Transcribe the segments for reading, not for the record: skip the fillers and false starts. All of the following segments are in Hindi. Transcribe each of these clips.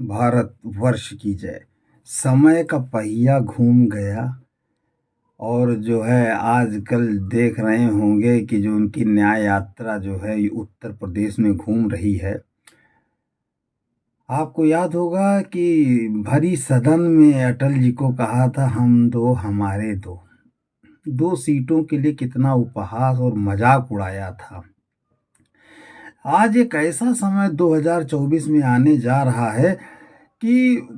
भारतवर्ष की जय। समय का पहिया घूम गया और जो है आजकल देख रहे होंगे कि जो उनकी न्याय यात्रा जो है ये उत्तर प्रदेश में घूम रही है। आपको याद होगा कि भरी सदन में अटल जी को कहा था हम दो हमारे दो। दो सीटों के लिए कितना उपहास और मजाक उड़ाया था। आज एक ऐसा समय 2024 में आने जा रहा है कि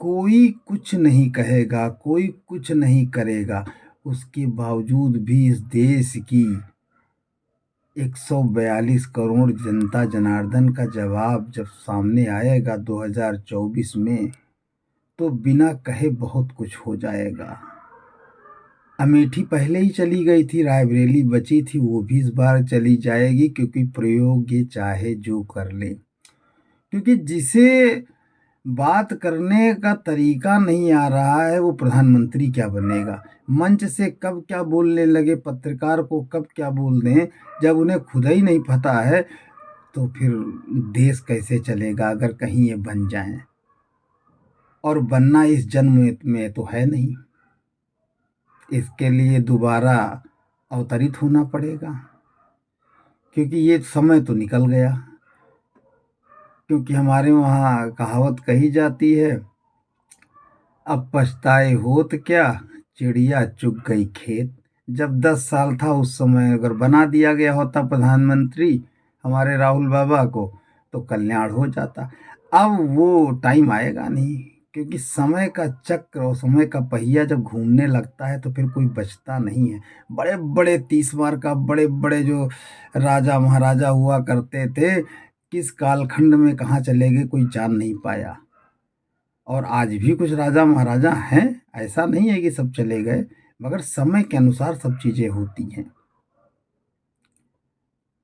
कोई कुछ नहीं कहेगा, कोई कुछ नहीं करेगा। उसके बावजूद भी इस देश की 142 करोड़ जनता जनार्दन का जवाब जब सामने आएगा 2024 में, तो बिना कहे बहुत कुछ हो जाएगा। अमेठी पहले ही चली गई थी, रायबरेली बची थी, वो भी इस बार चली जाएगी क्योंकि प्रयोग ये चाहे जो कर ले। क्योंकि जिसे बात करने का तरीका नहीं आ रहा है वो प्रधानमंत्री क्या बनेगा। मंच से कब क्या बोलने लगे, पत्रकार को कब क्या बोल दें, जब उन्हें खुद ही नहीं पता है तो फिर देश कैसे चलेगा अगर कहीं ये बन जाएं। और बनना इस जन्म में तो है नहीं, इसके लिए दोबारा अवतरित होना पड़ेगा क्योंकि ये समय तो निकल गया। क्योंकि हमारे वहाँ कहावत कही जाती है, अब पछताए होत क्या, चिड़िया चुग गई खेत। जब 10 साल था उस समय अगर बना दिया गया होता प्रधानमंत्री हमारे राहुल बाबा को तो कल्याण हो जाता। अब वो टाइम आएगा नहीं क्योंकि समय का चक्र और समय का पहिया जब घूमने लगता है तो फिर कोई बचता नहीं है। बड़े बड़े 30 बार का बड़े बड़े जो राजा महाराजा हुआ करते थे, किस कालखंड में कहाँ चले गए कोई जान नहीं पाया। और आज भी कुछ राजा महाराजा हैं, ऐसा नहीं है कि सब चले गए, मगर समय के अनुसार सब चीज़ें होती हैं।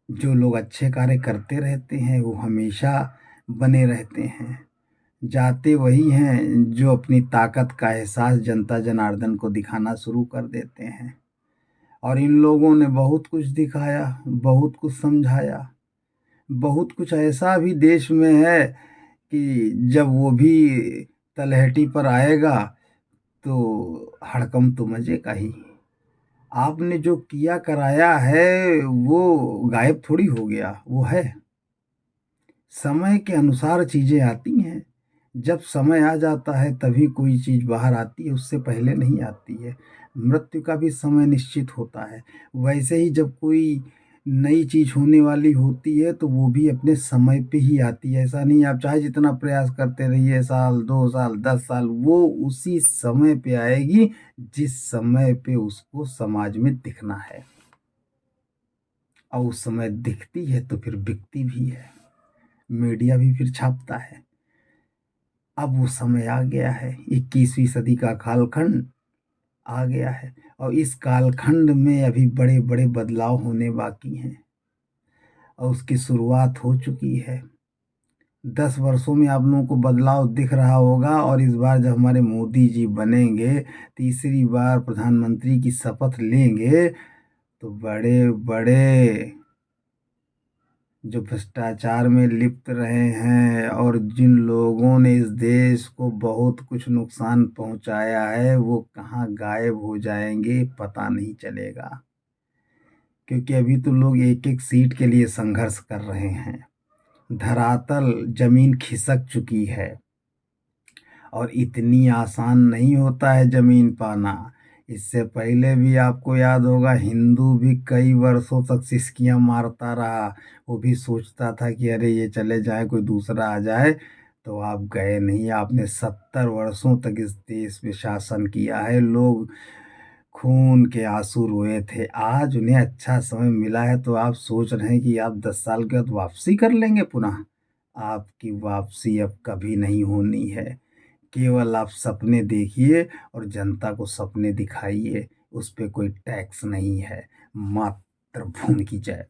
जो लोग अच्छे कार्य करते रहते हैं वो हमेशा बने रहते हैं। जाते वही हैं जो अपनी ताकत का एहसास जनता जनार्दन को दिखाना शुरू कर देते हैं। और इन लोगों ने बहुत कुछ दिखाया, बहुत कुछ समझाया, बहुत कुछ ऐसा भी देश में है कि जब वो भी तलहटी पर आएगा तो हड़कंप तो मचे का ही। आपने जो किया कराया है वो गायब थोड़ी हो गया, वो है। समय के अनुसार चीज़ें आती हैं। जब समय आ जाता है तभी कोई चीज़ बाहर आती है, उससे पहले नहीं आती है। मृत्यु का भी समय निश्चित होता है। वैसे ही जब कोई नई चीज़ होने वाली होती है तो वो भी अपने समय पे ही आती है। ऐसा नहीं आप चाहे जितना प्रयास करते रहिए, साल 2 साल 10 साल, वो उसी समय पे आएगी जिस समय पे उसको समाज में दिखना है। और उस समय दिखती है तो फिर बिकती भी है, मीडिया भी फिर छापता है। अब वो समय आ गया है, 21वीं सदी का कालखंड आ गया है और इस कालखंड में अभी बड़े बड़े बदलाव होने बाकी हैं और उसकी शुरुआत हो चुकी है। 10 वर्षों में आप लोगों को बदलाव दिख रहा होगा और इस बार जब हमारे मोदी जी बनेंगे, तीसरी बार प्रधानमंत्री की शपथ लेंगे, तो बड़े बड़े जो भ्रष्टाचार में लिप्त रहे हैं और जिन लोगों ने इस देश को बहुत कुछ नुकसान पहुंचाया है वो कहाँ गायब हो जाएंगे पता नहीं चलेगा। क्योंकि अभी तो लोग एक एक सीट के लिए संघर्ष कर रहे हैं। धरातल जमीन खिसक चुकी है और इतनी आसान नहीं होता है जमीन पाना। इससे पहले भी आपको याद होगा हिंदू भी कई वर्षों तक सिसकियां मारता रहा। वो भी सोचता था कि अरे ये चले जाए कोई दूसरा आ जाए, तो आप गए नहीं। आपने 70 वर्षों तक इस देश पे शासन किया है। लोग खून के आंसू रोए थे। आज उन्हें अच्छा समय मिला है तो आप सोच रहे हैं कि आप 10 साल के बाद वापसी कर लेंगे पुनः। आपकी वापसी अब कभी नहीं होनी है। केवल आप सपने देखिए और जनता को सपने दिखाइए, उस पे कोई टैक्स नहीं है। मातृभूमि की जय।